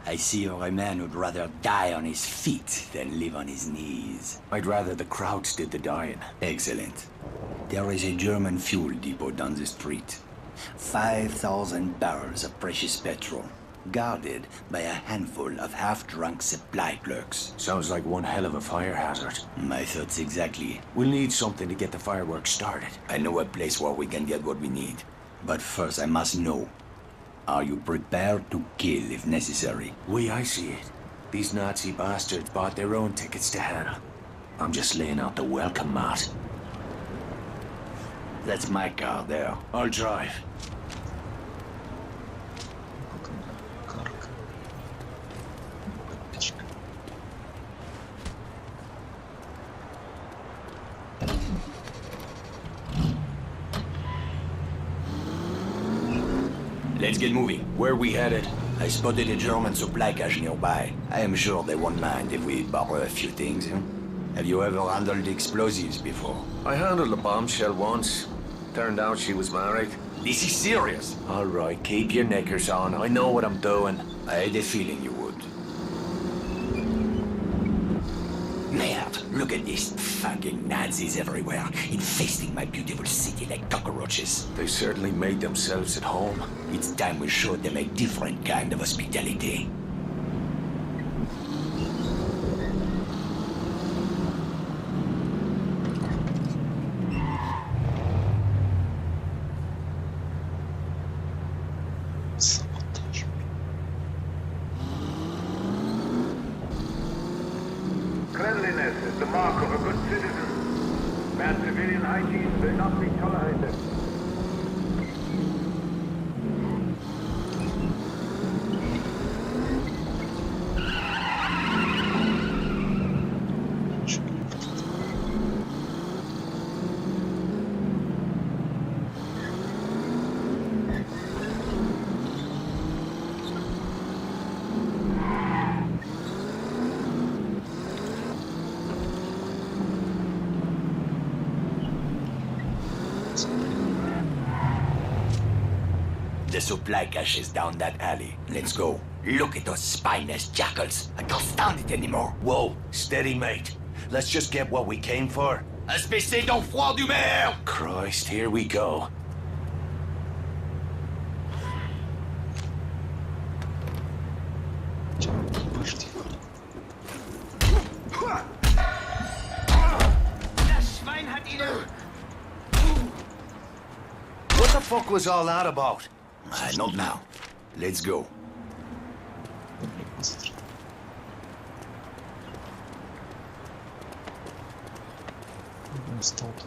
I see you're a man who'd rather die on his feet than live on his knees. I'd rather the Krauts did the dying. Excellent. There is a German fuel depot down the street. 5,000 barrels of precious petrol, guarded by a handful of half-drunk supply clerks. Sounds like one hell of a fire hazard. My thoughts exactly. We'll need something to get the fireworks started. I know a place where we can get what we need. But first I must know, are you prepared to kill if necessary? I see it. These Nazi bastards bought their own tickets to hell. I'm just laying out the welcome mat. That's my car there. I'll drive. Let's get moving. Where are we headed? I spotted a German supply cache nearby. I am sure they won't mind if we borrow a few things. Have you ever handled explosives before? I handled a bombshell once. Turned out she was married. This is serious. All right, keep your knickers on. I know what I'm doing. I had a feeling you would. Merde, look at these fucking Nazis everywhere, infesting my beautiful city like cockroaches. They certainly made themselves at home. It's time we showed them a different kind of hospitality. Saboteur. Cleanliness is the mark of a good citizen. Bad civilian hygiene will not be tolerated. The supply cache is down that alley. Let's go. Look at those spineless jackals. I can't stand it anymore. Whoa, steady, mate. Let's just get what we came for. Espèce d'enfroid du maire! Christ, here we go. Das Schwein hat ihnen... What the fuck was all that about? Not now. Let's go. Столки.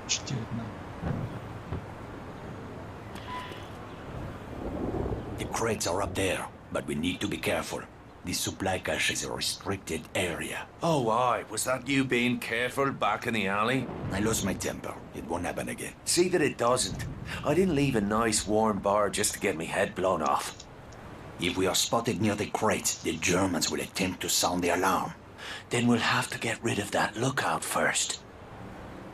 Что это? The crates are up there, but we need to be careful. This supply cache is a restricted area. Oh, aye. Was that you being careful back in the alley? I lost my temper. It won't happen again. See that it doesn't. I didn't leave a nice warm bar just to get me head blown off. If we are spotted near the crates, the Germans will attempt to sound the alarm. Then we'll have to get rid of that lookout first.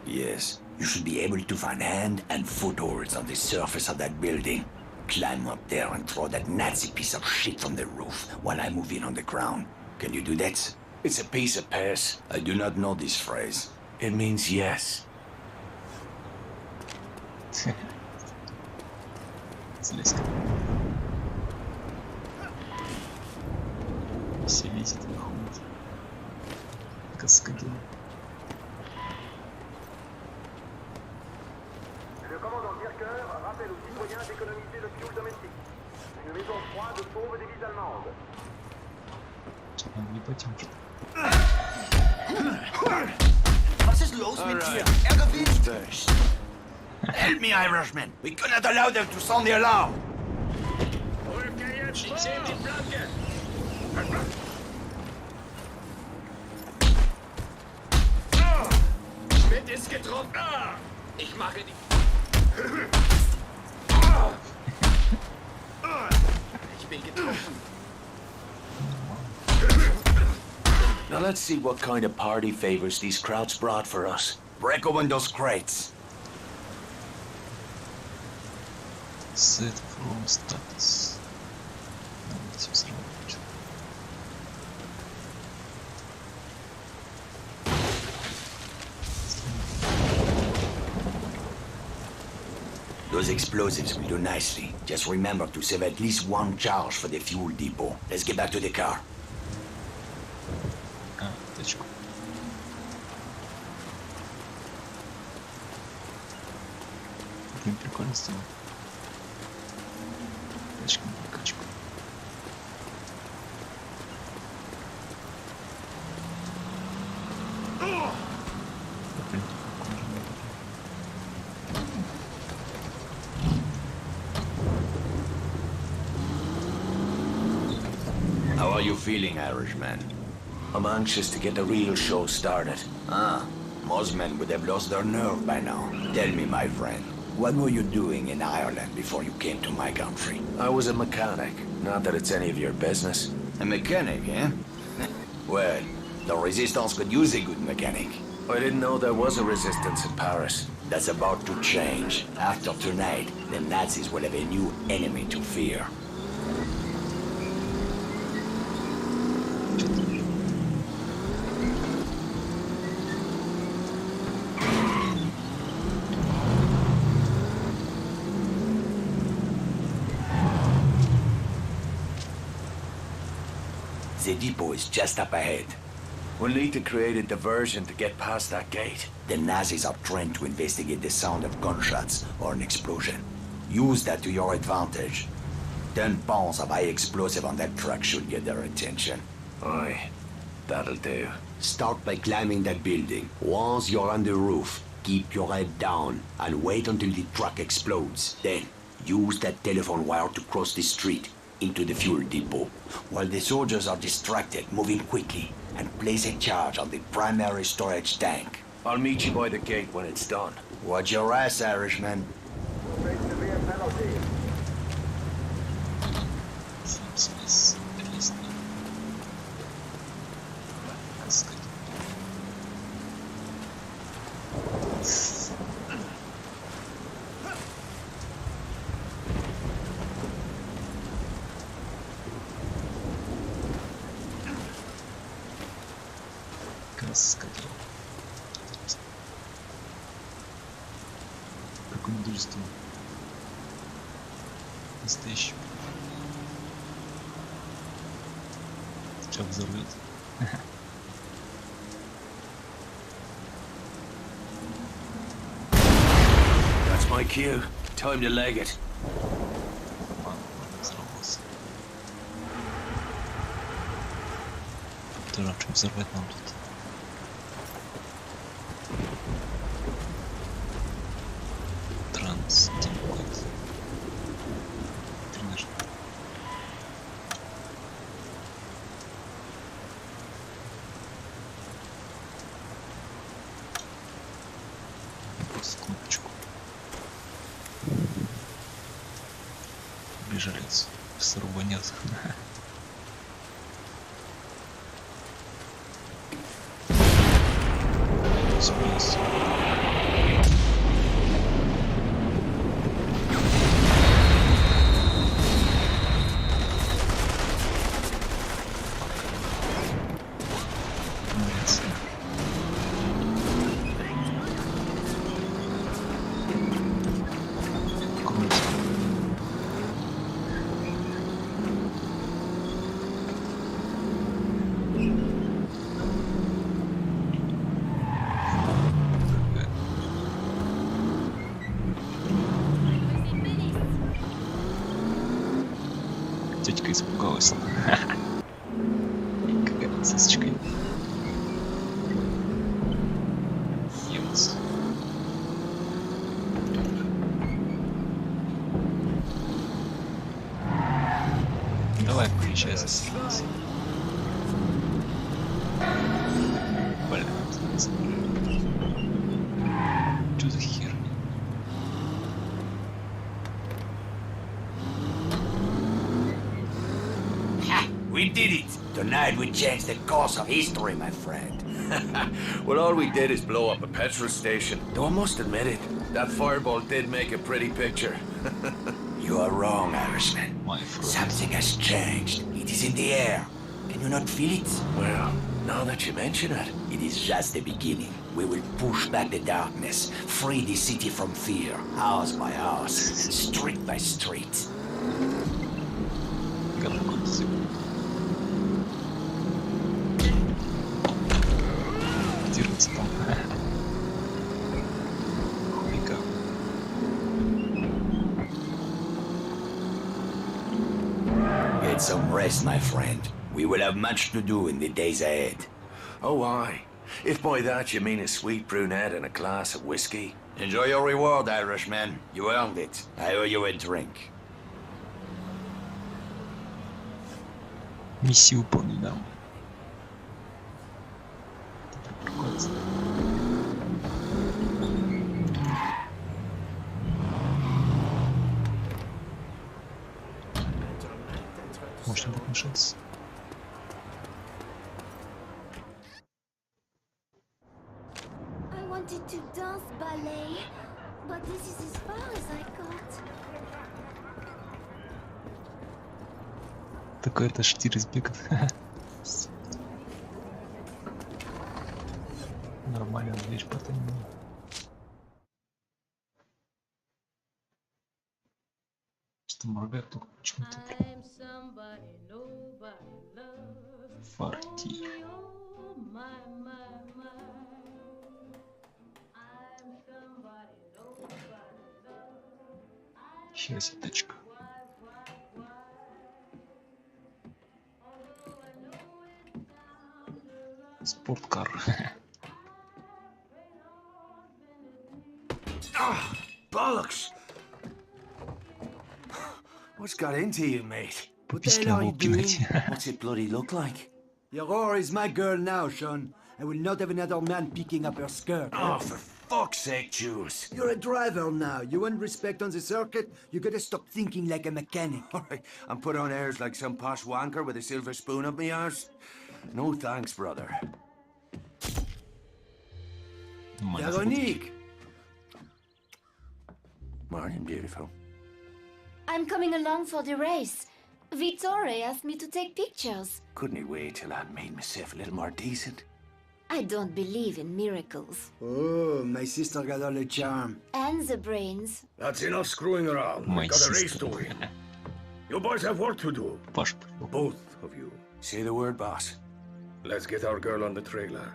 Yes, you should be able to find hand and footholds on the surface of that building. Climb up there and throw that Nazi piece of shit from the roof while I move in on the ground. Can you do that? It's a piece of piss. I do not know this phrase. It means yes. Слизко. Все видят и ходят. Каскадин. Le commandant Dirker rappelle aux citoyens d'économiser le fioul domestique. Une maison froide sauve des vies allemandes. Не потянешь. Was ist los mit dir? Er gewinnt! Help me, Irishman! We cannot allow them to sound the alarm! Schmidt ist getroffen! Ich mache die... Ich bin getroffen. Now let's see what kind of party favors these Krauts brought for us. Break open those crates. Set from status. Надо все сработать. Those explosives will do nicely. Just remember to save at least one charge for the fuel depot. Let's get back to the car. А, точку. Блин, прикольно сделано. Тачка на прокачку. Блин, прикольно. How are you feeling, Irishman? I'm anxious to get the real show started. Ah, most men would have lost their nerve by now. Tell me, my friend, what were you doing in Ireland before you came to my country? I was a mechanic. Not that it's any of your business. A mechanic, eh? Well, the Resistance could use a good mechanic. I didn't know there was a resistance in Paris. That's about to change. After tonight, the Nazis will have a new enemy to fear. The depot is just up ahead. We'll need to create a diversion to get past that gate. The Nazis are trained to investigate the sound of gunshots or an explosion. Use that to your advantage. 10 pounds of high explosive on that truck should get their attention. Aye, that'll do. Start by climbing that building. Once you're on the roof, keep your head down and wait until the truck explodes. Then, use that telephone wire to cross the street into the fuel depot. While the soldiers are distracted, moving quickly, and place a charge on the primary storage tank. I'll meet you by the gate when it's done. Watch your ass, Irishman. Face severe penalty. Сам смесь. Отлично. Так сказать. Каскадер. Какое мудрство. Настоящий. Сейчас взорвет. That's my cue. Time to leg it. Взорвался. Тоже что взорвать нам тут. Транстимпот. Тренаж. Просто кнопочку. Бежалец. Сруба нет. Спейс. Молодец. Круто. Тетька испугалась. Какая сосочка. Немец. Давай, приезжай за нас. Блин, что за херня? We did it! Tonight we changed the course of history, my friend. Well, all we did is blow up a petrol station. Though I must admit it, that fireball did make a pretty picture. You You are wrong, Irishman. My friend. Something has changed. It is in the air. Can you not feel it? Well, now that you mention it. It is just the beginning. We will push back the darkness, free the city from fear, house by house, street by street. Какой секунд. Активироваться там. Хуйка. Get some rest, my friend. We will have much to do in the days ahead. Oh, aye. If by that you mean a sweet brunette and a glass of whiskey. Enjoy your reward, Irishman. You earned it. I owe you a drink. Миссию выполнена. Может быть, мешаться. I wanted to dance ballet, but this is as far as I got. Такой это штирь избегает. Нормально, вещь потом. Что моргает только почему-то. I'm somebody nobody loves. Фартир. Oh, my, my, my. I'm somebody nobody loves. Хера себе тачка. Спорткар. Ah, bollocks! What's got into you, mate? What the hell are you doing? What's it bloody look like? Aurora is my girl now, Sean. I will not have another man picking up her skirt. Oh, for fuck's sake, Jules. You're a driver now. You want respect on the circuit? You gotta stop thinking like a mechanic. All right, I'm put on airs like some posh wanker with a silver spoon up my arse. No thanks, brother. Veronique! Morning, beautiful. I'm coming along for the race. Vittore asked me to take pictures. Couldn't he wait till I made myself a little more decent? I don't believe in miracles. Oh, my sister got all the charm. And the brains. That's enough screwing around. My We've got a race sister. to win. You boys have work to do. Паш, Both of you. Say the word, boss. Let's get our girl on the trailer.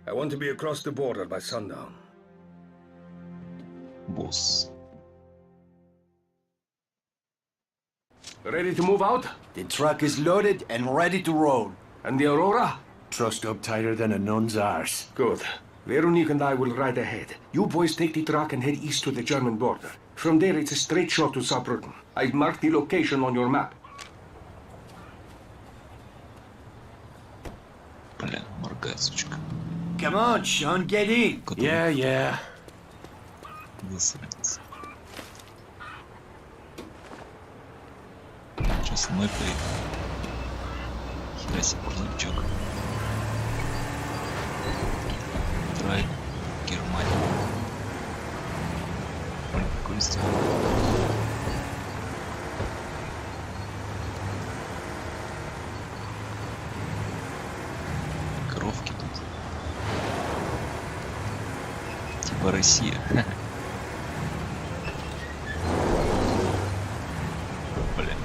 I want to be across the border by sundown. босс. Ready to move out? The truck is loaded and ready to roll. And the Aurora? Trussed up tighter than a nun's arse. Good. Veronique and I will ride ahead. You boys take the truck and head east to the German border. From there, it's a straight shot to Saarbrücken. I've marked the location on your map. Бля, моргает, сучка. Come on, Sean, get in. Который Yeah. засранец. Сейчас мной поехал. Хера себе грузовичок. Драйв. Германия. Какой сделал. Коровки тут. Типа Россия. Бля.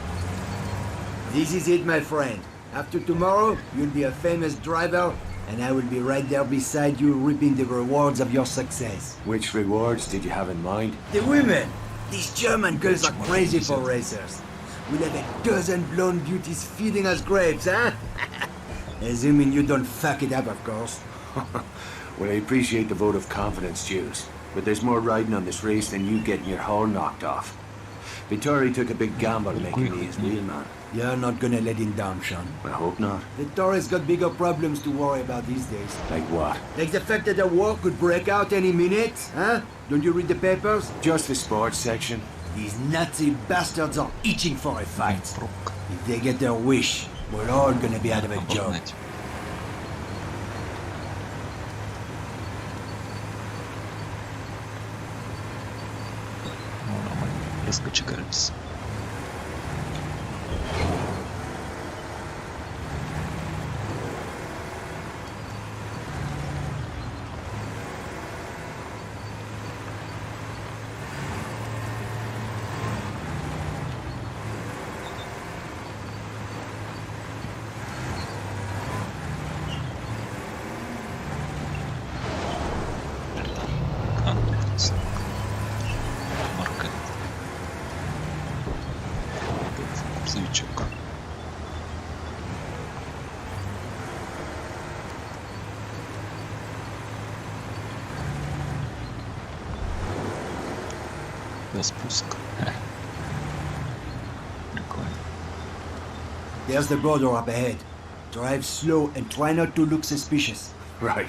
This is it, my friend. After tomorrow, you'll be a famous driver, and I will be right there beside you reaping the rewards of your success. Which rewards did you have in mind? The women! These German girls are crazy for racers. We'll have a dozen blonde beauties feeding us grapes, huh? Assuming you don't fuck it up, of course. Well, I appreciate the vote of confidence, Jules. But there's more riding on this race than you getting your hull knocked off. Vittori took a big gamble making me his wheelman. You're not gonna let him down, Sean. I hope not. Vittori's got bigger problems to worry about these days. Like what? Like the fact that a war could break out any minute, huh? Don't you read the papers? Just the sports section. These Nazi bastards are itching for a fight. Пробка. If they get their wish, we're all gonna be out of a job. Обогнать. Ну, нормально. Раскочегарились. Грузовичок. До спуск. Прикольно. There's the border up ahead. Drive slow and try not to look suspicious. Right.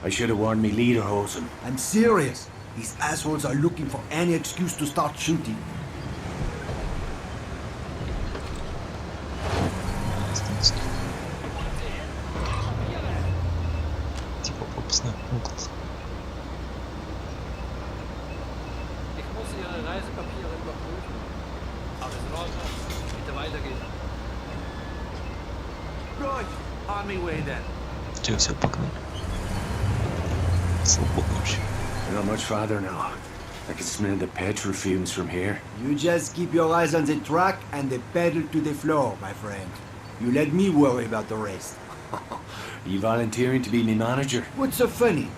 I should have worn me lederhosen. I'm serious. These assholes are looking for any excuse to start shooting. Типа попусный угол. Ich muss Ihre Reisepapiere überprüfen. Alles in Ordnung. Bitte weitergehen. Right. On my way then. Че, все, погнали. Свободно вообще. We're not much farther now. I can smell the petrol fumes from here. You just keep your eyes on the track and the pedal to the floor, my friend. You let me worry about the rest. Are you volunteering to be my manager? What's so funny?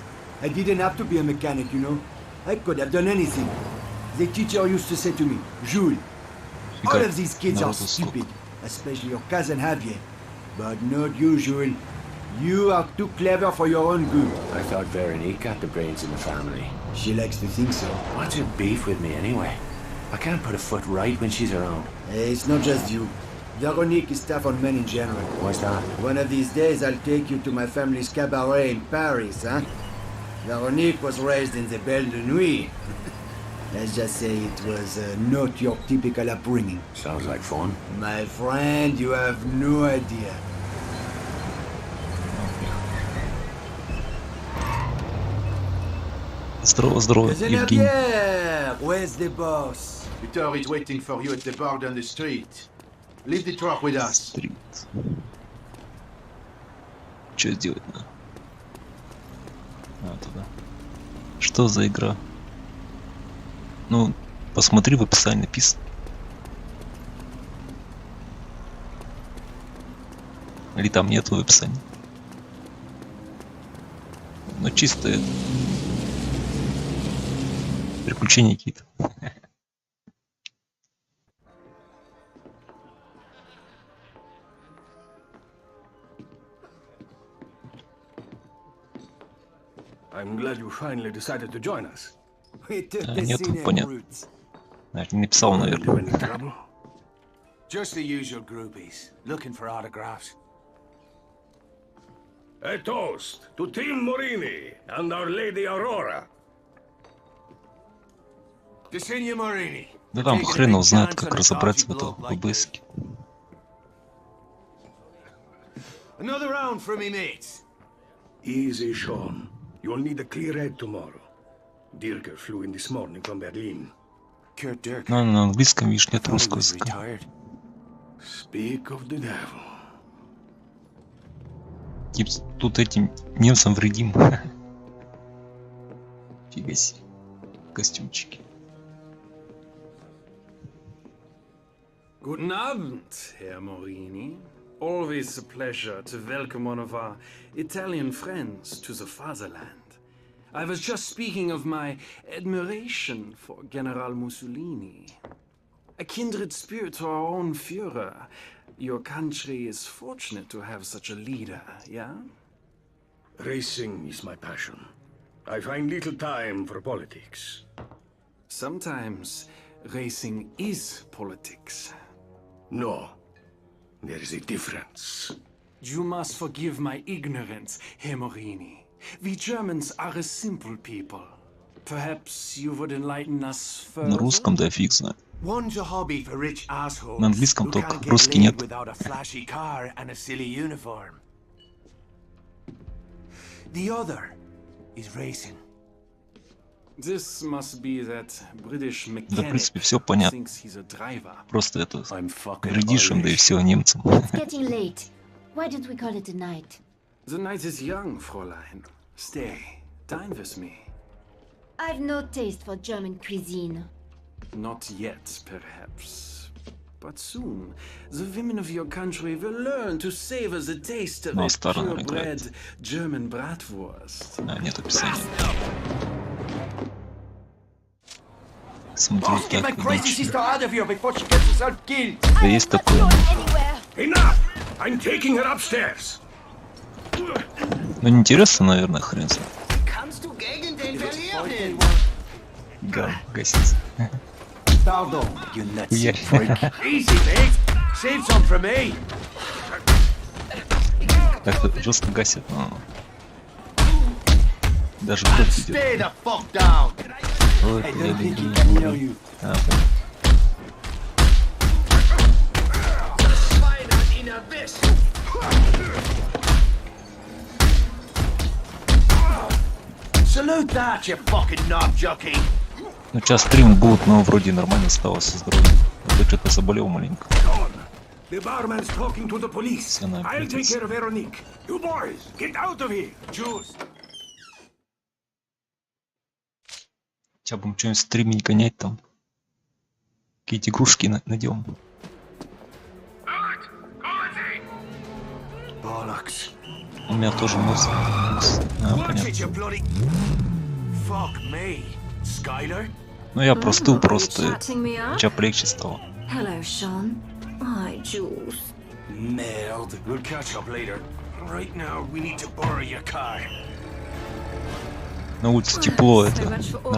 I didn't have to be a mechanic, you know. I could have done anything. The teacher used to say to me, Jules, all of these kids are stupid, especially your cousin Javier. But not you, Jules. You are too clever for your own good. I thought Veronique got the brains in the family. She likes to think so. What's her beef with me anyway? I can't put a foot right when she's around. Hey, it's not just you. Veronique is tough on men in general. Why's that? One of these days I'll take you to my family's cabaret in Paris, huh? Veronique was raised in the Belle de Nuit. Let's just say it was not your typical upbringing. Sounds like fun. My friend, you have no idea. Здорово, здорово, Евгений. Javier, where's the boss? Victor is waiting for you at the bar down the street. Leave the truck with us. Стрит. Что сделать надо? А, туда. Что за игра? Ну, посмотри, в описании написано. Или там нету в описании. Ну, чисто это... приключения какие-то. I'm glad you finally decided to join us. We took А, the нету, scenic понятно. routes. Наверное, не написал, Do наверное. any trouble? Just the usual groupies, looking for autographs. A toast to Team Morini and Our Lady Aurora. To Signor Morini. Да там хрен его знает, как разобраться в этом ББСке. Another round for me mates. Easy, Sean. You'll need a clear head tomorrow. Dirker flew in this morning from Berlin. Kurt Dirk. Ну, на английском, видишь, нет Thought he русского was языка. retired. Speak of the devil. Тип, тут этим немцам вредим. Фига себе. Костюмчики. Guten Abend, Herr Morini. Always a pleasure to welcome one of our Italian friends to the fatherland. I was just speaking of my admiration for General Mussolini. A kindred spirit to our own Führer. Your country is fortunate to have such a leader, yeah? Racing is my passion. I find little time for politics. Sometimes racing is politics. No, there is a difference. You must forgive my ignorance, Herr Morini. We Germans are a simple people. Perhaps you would enlighten us further? На русском, да фиг знает. One's a hobby for rich assholes На английском who только, can't get русский laid нет. without a flashy car and a silly uniform. The other is racing. This must be that British Да, в mechanic принципе, все понятно. thinks he's a driver. Просто это I'm fucking глядишь им, да и Irish. все, немцам. It's getting late. Why don't we call it a night? The night is young, Fräulein. Stay, dine with me. I've no taste for German cuisine. Not yet, perhaps. But soon, the women of your country will learn to savor the taste of Но a старый purebred German bratwurst. А, нет описания. Смотрю Boss, get my так, crazy иначе. sister out of here before she gets herself killed. Да есть такое. Enough! I'm taking her upstairs. Ну, неинтересно, наверное, хрен знает. Kannst du gegen den verlieren? Гасится. Pardon. You nutsy Хуярь. freak. Easy, mate. Save some for me. Как-то жестко гасит, но... Даже кровь идет. Stay the fuck down. Ой, I я don't think he не can know буду. you. А, понятно. Salute that, you fucking knob jockey. Ну, сейчас стрим будет, но вроде нормально стало со здоровьем. Я что-то заболел маленько. The barman's talking to the police. Она I'll take обидится. care of Veronique. You boys, get out of here. Jules. Сейчас будем что-нибудь стримить, гонять там. Какие-то игрушки найдем. Bollocks. У меня тоже нос. А, Watch it, понятно. you bloody... Fuck me. Skylar? Ну, я простыл Are you просто. chatting me up? Сейчас полегче стало. Hello, Sean. Hi, Jules. Merde. We'll catch up later. Right now, we need to borrow your car. На улице тепло, So это much for all